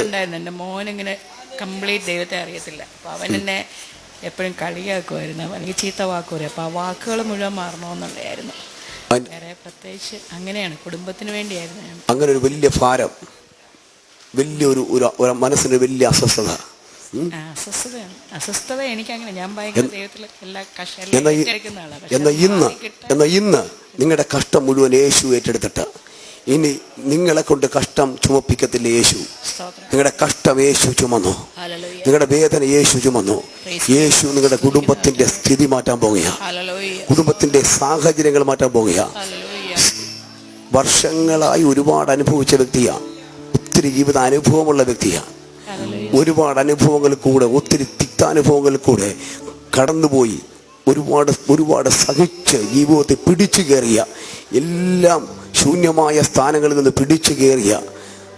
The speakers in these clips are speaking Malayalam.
ഉണ്ടായിരുന്നു. എൻ്റെ മോനിങ്ങനെ കംപ്ലീറ്റ് ദൈവത്തെ അറിയത്തില്ല. അപ്പോൾ അവൻ എന്നെ എപ്പോഴും കളിയാക്കുമായിരുന്നു, അല്ലെങ്കിൽ ചീത്ത വാക്കുമായിരുന്നു. അപ്പോൾ ആ വാക്കുകൾ മുഴുവൻ മാറണമെന്നുള്ളതായിരുന്നു. വേറെ പ്രത്യേകിച്ച് അങ്ങനെയാണ്, കുടുംബത്തിന് വേണ്ടിയായിരുന്നു. അങ്ങനെ ഒരു വലിയ ഭാരം, വലിയൊരു മനസ്സിന് വലിയ അസ്വസ്ഥത. അസ്വസ്ഥത എനിക്കങ്ങനെ, ഞാൻ ഭയങ്കര ദൈവത്തിൽ എല്ലാ കഷ്ടം. എന്നാൽ ഇന്ന് നിങ്ങളുടെ കഷ്ടം മുഴുവൻ യേശു ഏറ്റെടുത്തിട്ട് ഇനി നിങ്ങളെ കൊണ്ട് കഷ്ടം ചുമപ്പിക്കത്തില്ല യേശു. നിങ്ങളുടെ കഷ്ടം യേശു ചുമന്നു, നിങ്ങളുടെ വേദന യേശു ചുമന്നു. യേശു നിങ്ങളുടെ കുടുംബത്തിന്റെ സ്ഥിതി മാറ്റാൻ പോകുക, കുടുംബത്തിന്റെ സാഹചര്യങ്ങൾ മാറ്റാൻ പോകുക. വർഷങ്ങളായി ഒരുപാട് അനുഭവിച്ച വ്യക്തിയാണ്, ഒത്തിരി ജീവിത അനുഭവമുള്ള വ്യക്തിയാണ്. ഒരുപാട് അനുഭവങ്ങളിൽ കൂടെ, ഒത്തിരി തിക്താനുഭവങ്ങളിൽ കൂടെ കടന്നുപോയി, ഒരുപാട് സഹിച്ച് ജീവിതത്തെ പിടിച്ചു കയറിയ, എല്ലാം ശൂന്യമായ സ്ഥാനങ്ങളിൽ നിന്ന് പിടിച്ചു കയറിയ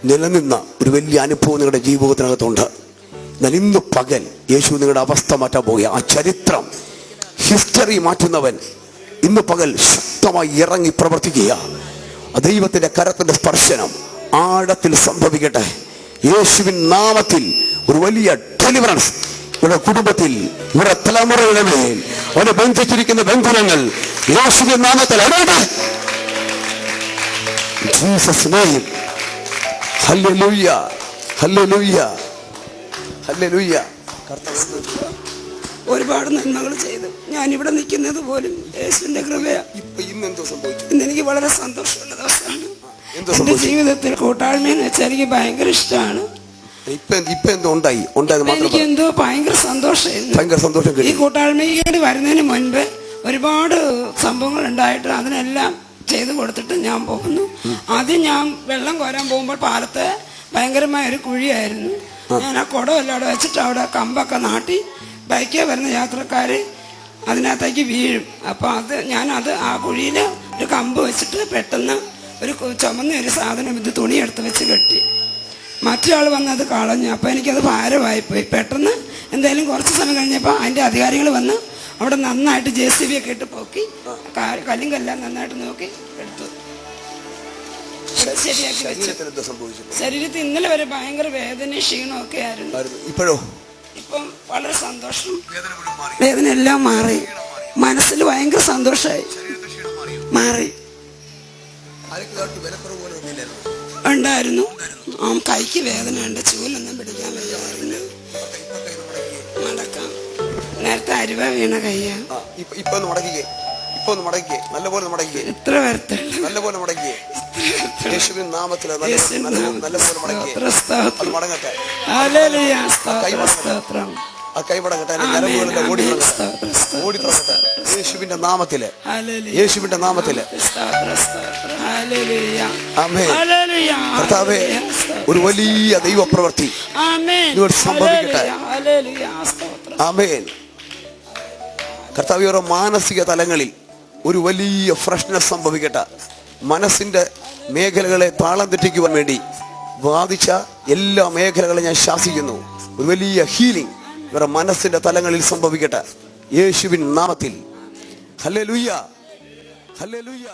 നിലനിന്ന ഒരു വലിയ അനുഭവം നിങ്ങളുടെ ജീവിതത്തിനകത്തുണ്ട്. എന്നാൽ ഇന്ന് പകൽ യേശു നിങ്ങളുടെ അവസ്ഥ മാറ്റാൻ പോകുക. ആ ചരിത്രം, ഹിസ്റ്ററി മാറ്റുന്നവൻ ഇന്ന് പകൽ ശക്തമായി ഇറങ്ങി പ്രവർത്തിക്കുക. ദൈവത്തിന്റെ കരത്തിന്റെ സ്പർശനം ആഴത്തിൽ സംഭവിക്കട്ടെ. യേശുവിൻ നാമത്തിൽ ഒരു വലിയ ഡെലിവറൻസ് ഇവരുടെ കുടുംബത്തിൽ, ഇവരുടെ തലമുറയുടെ മേൽ അവരെ ബന്ധിച്ചിരിക്കുന്ന ബന്ധനങ്ങൾ യേശുവിൻ നാമത്തിൽ അടയട്ടെ. Jesus name. Hallelujah, hallelujah, hallelujah. ഒരുപാട് നന്മകൾ ചെയ്തു. ഞാനിവിടെ നിൽക്കുന്നത് പോലും യേശുവിന്റെ കൃപയാണ്. ഇന്ന് എനിക്ക് വളരെ സന്തോഷമുള്ള ദിവസമാണ്. എന്റെ ജീവിതത്തിൽ കൂട്ടായ്മയെന്ന് വെച്ചാൽ എനിക്ക് ഭയങ്കര ഇഷ്ടമാണ്. എനിക്ക് എന്തോ ഭയങ്കര സന്തോഷമായിരുന്നു. ഈ കൂട്ടായ്മയ്ക്ക് വരുന്നതിന് മുൻപ് ഒരുപാട് സംഭവങ്ങൾ ഉണ്ടായിട്ട് അതിനെല്ലാം ചെയ്തു കൊടുത്തിട്ട് ഞാൻ പോകുന്നു. ആദ്യം ഞാൻ വെള്ളം കോരാൻ പോകുമ്പോൾ പാലത്തെ ഭയങ്കരമായ ഒരു കുഴിയായിരുന്നു. ഞാൻ ആ കുടമെല്ലാം അവിടെ വെച്ചിട്ട് അവിടെ കമ്പൊക്കെ നാട്ടി ബൈക്കിൽ വരുന്ന യാത്രക്കാർ അതിനകത്തേക്ക് വീഴും. അപ്പോൾ ഞാനത് ആ കുഴിയിൽ ഒരു കമ്പ് വെച്ചിട്ട് പെട്ടെന്ന് ഒരു ചുമന്ന ഒരു സാധനം ഇത് തുണി എടുത്ത് വെച്ച് കെട്ടി. മറ്റൊരാൾ വന്ന് അത് കളഞ്ഞു. അപ്പോൾ എനിക്കത് ഭാരമായിപ്പോയി. പെട്ടെന്ന് എന്തായാലും കുറച്ച് സമയം കഴിഞ്ഞപ്പോൾ അതിൻ്റെ അധികാരികൾ വന്ന് അവിടെ നന്നായിട്ട് JCB ഒക്കെ ഇട്ട് പൊക്കി കല്ലും കല്ലാം നന്നായിട്ട് നോക്കി എടുത്തു, ശരിയാക്കി വെച്ചു. ശരീരത്തിൽ ഇന്നലെ വരെ ഭയങ്കര വേദന ക്ഷീണമൊക്കെ ആയിരുന്നു. ഇപ്പം വളരെ സന്തോഷം, വേദന എല്ലാം മാറി. മനസ്സിൽ ഭയങ്കര സന്തോഷമായി മാറി. ഉണ്ടായിരുന്നു. കൈക്ക് വേദന ഉണ്ട്, ചൂലൊന്നും പിടിക്കാൻ വയ്യായിരുന്നു. നടക്കാം. നേരത്തെ അരുവ വീണ കയ്യാ. എത്ര വരത്തുള്ളൂ. യേശുവിന്റെ നാമത്തില്, യേശുവിന്റെ നാമത്തില് കർത്താവേ ഒരു വലിയ ദൈവപ്രവൃത്തി സംഭവിക്കട്ടെ. ആമേൻ. കർത്താവേ ഓരോ മാനസിക തലങ്ങളിൽ ഒരു വലിയ ഫ്രഷ്നെസ് സംഭവിക്കട്ടെ. മനസ്സിന്റെ മേഖലകളെ താളം തെറ്റിക്കുവാൻ വേണ്ടി ബാധിച്ച എല്ലാ മേഖലകളും ഞാൻ ശാസിക്കുന്നു. ഒരു വലിയ ഹീലിംഗ് ഇവരുടെ മനസ്സിന്റെ തലങ്ങളിൽ സംഭവിക്കട്ടെ യേശുവിൻ നാമത്തിൽ. Hallelujah, hallelujah.